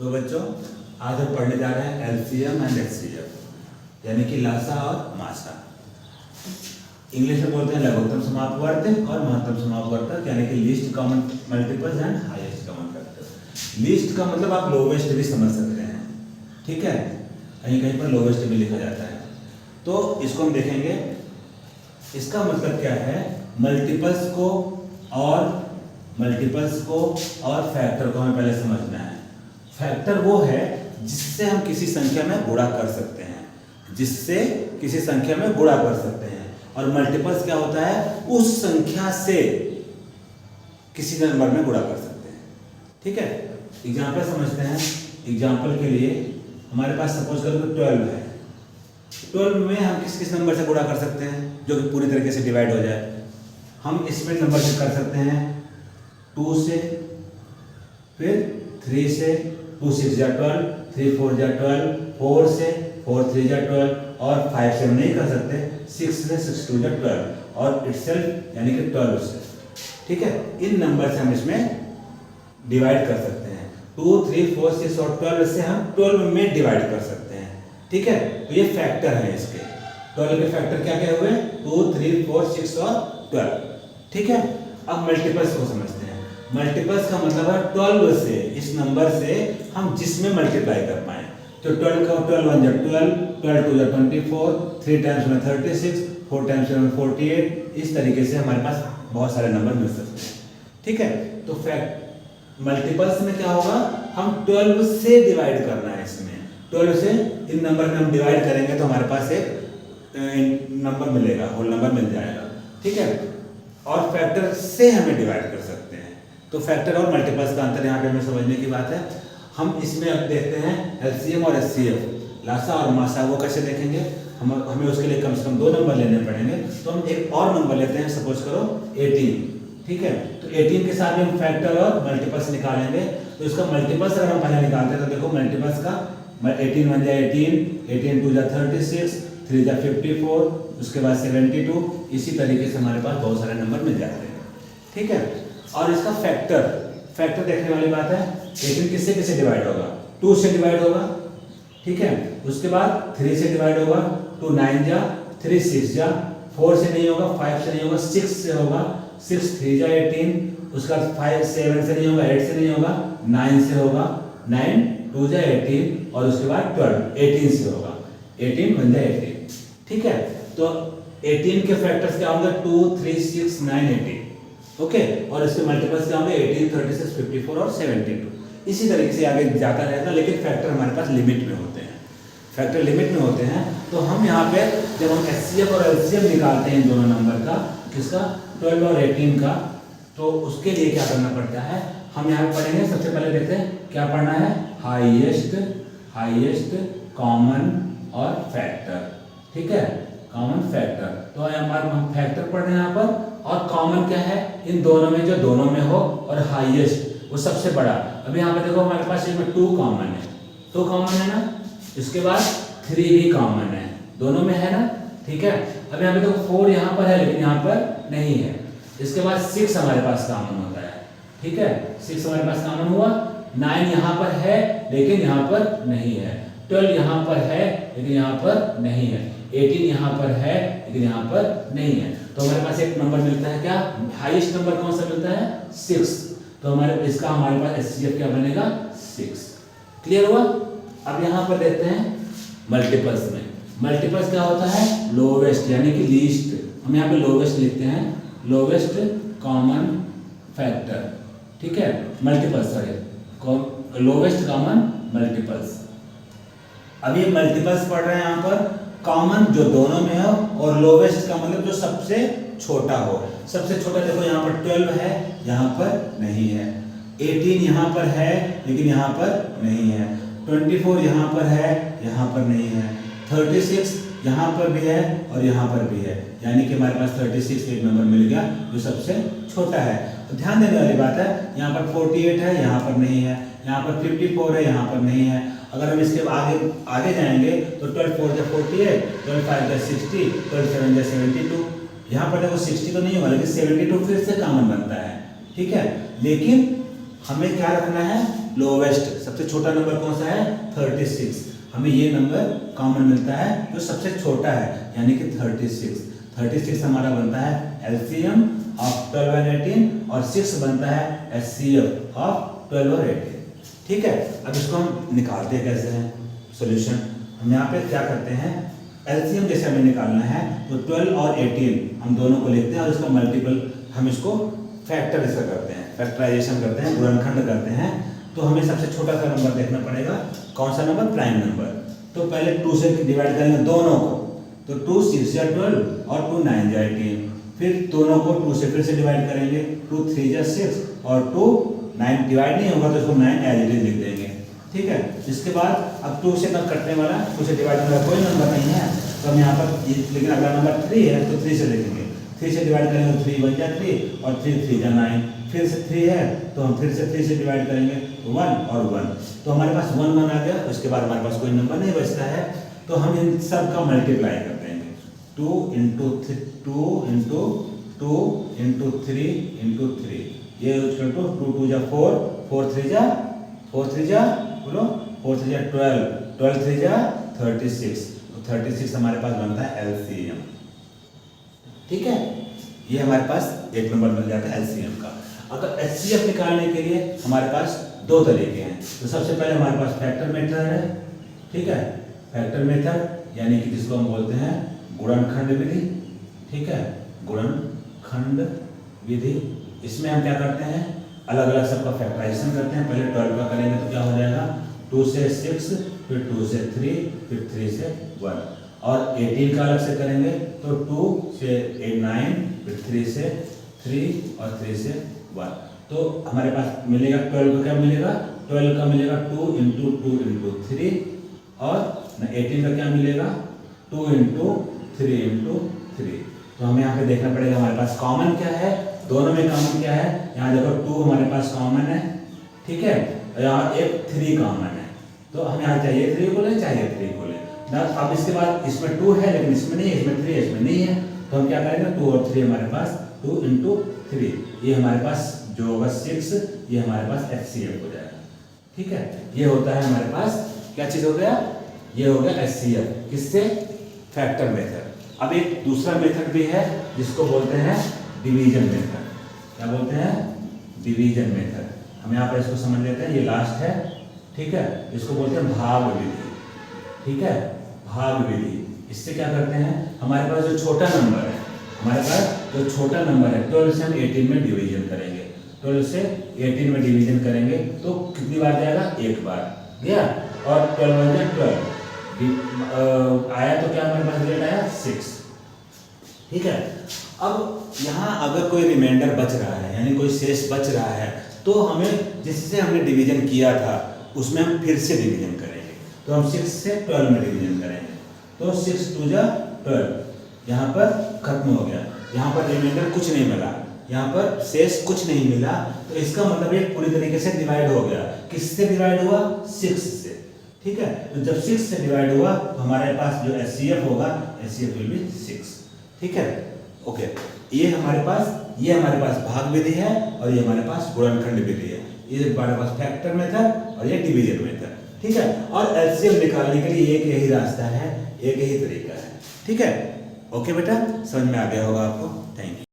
तो बच्चों आज हम पढ़ने जा रहे हैं एलसीएम एंड एचसीएफ यानी कि लासा और मासा। इंग्लिश में बोलते हैं लघुत्तम समापवर्त और महत्तम समापवर्तक यानी कि least common multiples and highest common factor. Least का मतलब आप लोवेस्ट भी समझ सकते हैं, ठीक है, कहीं कहीं पर लोवेस्ट भी लिखा जाता है। तो इसको हम देखेंगे, इसका मतलब क्या है, मल्टीपल्स को और फैक्टर को हमें पहले समझना है। फैक्टर वो है जिससे हम किसी संख्या में गुणा कर सकते हैं, और मल्टीपल्स क्या होता है, उस संख्या से किसी नंबर में गुणा कर सकते हैं, ठीक है। एग्जाम्पल समझते हैं। एग्जाम्पल के लिए हमारे पास सपोज करो 12 है। 12 में हम किस किस नंबर से गुणा कर सकते हैं जो कि पूरी तरीके से डिवाइड हो जाए। हम इसमें नंबर से कर सकते हैं 2 से, फिर 3 से, 2 6 जा 12, 3 4 जा 12, 4 से, 4 3 जा 12, और 5 से हम नहीं कर सकते, 6 से, 6 2 जा 12, और इटसेल्फ यानी कि 12 से, ठीक है। इन नंबर से हम इसमें डिवाइड कर सकते हैं। 2 3 4 6 और 12 से हम 12 में डिवाइड कर सकते हैं, ठीक है। तो ये फैक्टर है इसके। 12 के फैक्टर क्या क्या हुए, 2 3 4 6 और 12, ठीक है। अब मल्टीपल्स को समझते हैं। मल्टीपल्स का मतलब है 12 से, इस नंबर से हम जिसमें मल्टीप्लाई कर पाए। तो 12 का 12 1 जा 12, 12 2 जा 24, 3 टाइम्स में 36, 4 टाइम्स में 48, इस तरीके से हमारे पास बहुत सारे नंबर मिल सकते हैं, ठीक है। तो मल्टीपल्स में क्या होगा, हम 12 से डिवाइड करना है। इसमें 12 से इन नंबर में हम डिवाइड करेंगे तो हमारे पास एक नंबर मिलेगा, होल नंबर मिल जाएगा, ठीक है। और फैक्टर से हमें डिवाइड कर सकते हैं। तो फैक्टर और मल्टीपल्स का अंतर यहाँ पे हमें समझने की बात है। हम इसमें अब देखते हैं एलसीएम और एचसीएफ, लासा और मासा, वो कैसे देखेंगे। हमें उसके लिए कम से कम 2 नंबर लेने पड़ेंगे। तो हम एक और नंबर लेते हैं, सपोज करो 18, ठीक है। तो 18 के साथ हम फैक्टर और मल्टीपल्स निकालेंगे। तो इसका मल्टीपल्स अगर हम पहले निकालते हैं तो देखो मल्टीपल्स का 18 1 जा 18, 18 2 जा 36, 3 जा 54, उसके बाद 72, इसी तरीके से हमारे पास बहुत सारे नंबर मिल जाते हैं, ठीक है। और इसका फैक्टर देखने वाली बात है। 18 किससे किससे डिवाइड होगा, 2 से डिवाइड होगा, ठीक है। उसके बाद 3 से डिवाइड होगा, 2 9 जा, 3 6 जा, 4 से नहीं होगा, 5 से नहीं होगा, 6 से होगा, 6 3 जा 18, उसका 5 7 से नहीं होगा, 8 से नहीं होगा, 9 से होगा, 9 2 जा 18, और उसके बाद 12 18 से होगा, 18 1 जा 18, ठीक है। तो 18 के फैक्टर्स क्या होंगे, 2 3 6 9 18, ओके। और इसके मल्टीपल्स क्या होंगे, 18 36 54 और 72, इसी तरीके से आगे जाता रहेगा। लेकिन फैक्टर हमारे पास लिमिट में होते हैं, फैक्टर लिमिट में होते हैं। तो हम यहाँ पे जब हम एचसीएफ और एलसीएम निकालते हैं दोनों नंबर का, किसका, 12 और 18 का, तो उसके लिए क्या करना पड़ता है, हम यहाँ पे पढ़ेंगे। सबसे पहले देखते हैं क्या पढ़ना है, हाईएस्ट कॉमन और फैक्टर, ठीक है, कॉमन फैक्टर। तो हमारे हम फैक्टर पढ़ रहे हैं यहाँ पर, और कॉमन क्या है, इन दोनों में जो दोनों में हो, और हाईएस्ट वो सबसे बड़ा। अभी यहाँ पे देखो हमारे पास इसमें 2 कॉमन है, 2 कॉमन है ना, इसके बाद 3 भी कॉमन है, दोनों में है ना, ठीक है। अभी यहाँ पे देखो 4 यहाँ पर है लेकिन यहाँ पर नहीं है। इसके बाद 6 हमारे पास कॉमन होता है, ठीक है, 6 हमारे पास कॉमन हुआ। 9 यहाँ पर है लेकिन यहाँ पर नहीं है। 12 यहाँ पर है लेकिन यहाँ पर नहीं है। 18 यहाँ पर है लेकिन यहाँ पर नहीं है। तो हमारे पास एक नंबर मिलता है, क्या हाईएस्ट नंबर कौन सा मिलता है, 6। तो हमारे पास एचसीएफ क्या बनेगा, 6। क्लियर हुआ। अब यहाँ पर देखते हैं मल्टीपल्स में। मल्टीपल्स क्या होता है, लोवेस्ट यानी कि लीस्ट। हम यहाँ पे लोवेस्ट लिखते हैं, लोवेस्ट कॉमन फैक्टर, ठीक है, multiples, sorry, lowest common multiples. अब ये मल्टीपल्स पढ़ रहे हैं यहाँ पर, कॉमन जो दोनों में हो, और लोवेस्ट का मतलब जो सबसे छोटा हो। सबसे छोटा देखो यहाँ पर 12 है, यहाँ पर नहीं है। 18 यहाँ पर है लेकिन यहाँ पर नहीं है। 24 यहाँ पर है, यहाँ पर नहीं है। 36 यहाँ पर भी है और यहाँ पर भी है, यानी कि हमारे पास 36 एक नंबर मिल गया जो सबसे छोटा है। तो ध्यान देने वाली बात है, यहाँ पर 48 है, यहाँ पर नहीं है। यहाँ पर 54 है, यहाँ पर नहीं है। अगर हम इसके आगे जाएंगे तो 12 4 जा 48, 12 5 जा 60, 12 7 जा 72। यहाँ पर देखो 60 तो नहीं होगा लेकिन 72 फिर से कॉमन बनता है, ठीक है। लेकिन हमें क्या रखना है, लोवेस्ट, सबसे छोटा नंबर कौन सा है 36। हमें ये नंबर कॉमन मिलता है जो सबसे छोटा है, यानी कि 36। 36 हमारा बनता है एलसीएम ऑफ 12 और 18 और 6 बनता है एचसीएफ ऑफ 12 और 18। ठीक है, अब इसको हम निकालते हैं कैसे हैं सॉल्यूशन। हम यहाँ पे क्या करते हैं, एलसीएम जैसे हमें निकालना है तो 12 और 18 हम दोनों को लिखते हैं और इसका मल्टीपल हम इसको फैक्टर इसका करते हैं, फैक्टराइजेशन करते हैं, गुणनखंड करते हैं। तो हमें सबसे छोटा सा नंबर देखना पड़ेगा, कौन सा नंबर, प्राइम नंबर। तो पहले 2 से डिवाइड करेंगे दोनों को, तो 2 6 या 12 और 2 9 या 18। फिर दोनों को 2 से फिर से डिवाइड करेंगे, 2 3 या 6 और 2 9 डिवाइड नहीं होगा तो इसको 9 एज इट इज लिख देंगे। ठीक है, इसके बाद अब 2 से कट कटने वाला, 2 से डिवाइड करने वाला कोई नंबर नहीं है, तो हम यहाँ पर लेकिन अगला नंबर 3 है तो 3 से लिखेंगे। 3 से डिवाइड करेंगे तो 3 1 या 3 और 3 3 या 9। फिर से 3 है तो हम फिर से 3 से डिवाइड करेंगे 1 और 1, तो हमारे पास 1 1 आ गया। उसके बाद हमारे पास कोई नंबर नहीं बचता है, तो हम इन सब का मल्टीप्लाई कर देंगे। 2 इंटू 2 इंटू 2 इंटू 3 इंटू 3, ये 2 2 जा 4, 4 3 जा बोलो 4 3 जा 12, 12 3 जा 36, तो 36 हमारे पास बनता है एलसीएम। ठीक है, ये हमारे पास एक नंबर मिल जाता है एलसीएम का। अगर एचसीएफ निकालने के लिए हमारे पास 2 तरीके हैं। तो सबसे पहले हमारे पास फैक्टर मेथड है। ठीक है, फैक्टर मेथड यानी कि जिसको हम बोलते हैं गुणनखंड विधि। ठीक है, गुणनखंड विधि, इसमें हम क्या करते हैं, अलग अलग सबका फैक्टराइजेशन करते हैं। पहले 12 का करेंगे तो क्या हो जाएगा, 2 से 6, फिर 2 से 3, फिर 3 से 1, और 18 का अलग से करेंगे तो 2 से 9, फिर 3 से 3 और 3 से 1। तो हमारे पास मिलेगा 12 का क्या मिलेगा, 12 का मिलेगा 2 इंटू 2 इंटू 3, और 18 का क्या मिलेगा 2 इंटू 3 इंटू 3। तो हमें यहाँ पे देखना पड़ेगा हमारे पास कॉमन क्या है, दोनों में कॉमन क्या है। यहाँ देखो 2 हमारे पास कॉमन है, ठीक है, यहाँ एक 3 कॉमन है, तो हमें यहाँ चाहिए 3 को ले, चाहिए 3 को ले। अब इसके बाद इसमें 2 है लेकिन इसमें नहीं है, इसमें 3 है, इसमें नहीं है, तो हम क्या करेंगे 2 और 3 हमारे पास 2 इंटू 3, ये हमारे पास जो होगा 6, ये हमारे पास एचसीएफ हो जाएगा। ठीक है, ये होता है हमारे पास क्या चीज़ हो गया, ये हो गया एचसीएफ, किससे, फैक्टर मेथड। अब एक दूसरा मेथड भी है जिसको बोलते हैं डिवीजन मेथड। क्या बोलते हैं, डिवीजन मेथड। हम यहाँ पर इसको समझ लेते हैं, ये लास्ट है। ठीक है, इसको बोलते हैं भाग विधि। ठीक है, भाग विधि, इससे क्या करते हैं, हमारे पास जो छोटा नंबर है, हमारे पास जो छोटा नंबर है 12 से हम 18 में डिवीजन करेंगे, 12 से 18 में डिवीजन करेंगे तो कितनी बार जाएगा, एक बार गया, और 12 1 12 आया तो क्या हमारे पास रिजल्ट आया 6। ठीक है, अब यहाँ अगर कोई रिमाइंडर बच रहा है, यानी कोई शेष बच रहा है, तो हमें जिससे हमने डिवीजन किया था उसमें हम फिर से डिवीजन करेंगे। तो हम 6 से 12 में डिवीजन करेंगे, तो 6 2 जा 12, यहाँ पर खत्म हो गया, यहाँ पर रिमाइंडर कुछ नहीं मिला, यहाँ पर शेष कुछ नहीं मिला, तो इसका मतलब ये पूरी तरीके से डिवाइड हो गया। किससे डिवाइड हुआ, 6 से। ठीक है, तो जब 6 से डिवाइड हुआ तो हमारे पास जो एचसीएफ होगा, एचसीएफ विल बी 6। ठीक है, ओके, ये हमारे पास भाग विधि है और ये हमारे पास गुणनखंड विधि है। ये हमारे पास फैक्टर मेथड और ये डिवीजन मेथड। ठीक है, और एलसीएम निकालने के लिए एक यही रास्ता है, एक यही तरीका है। ठीक है, ओके बेटा, समझ में आ गया होगा आपको। Thank you.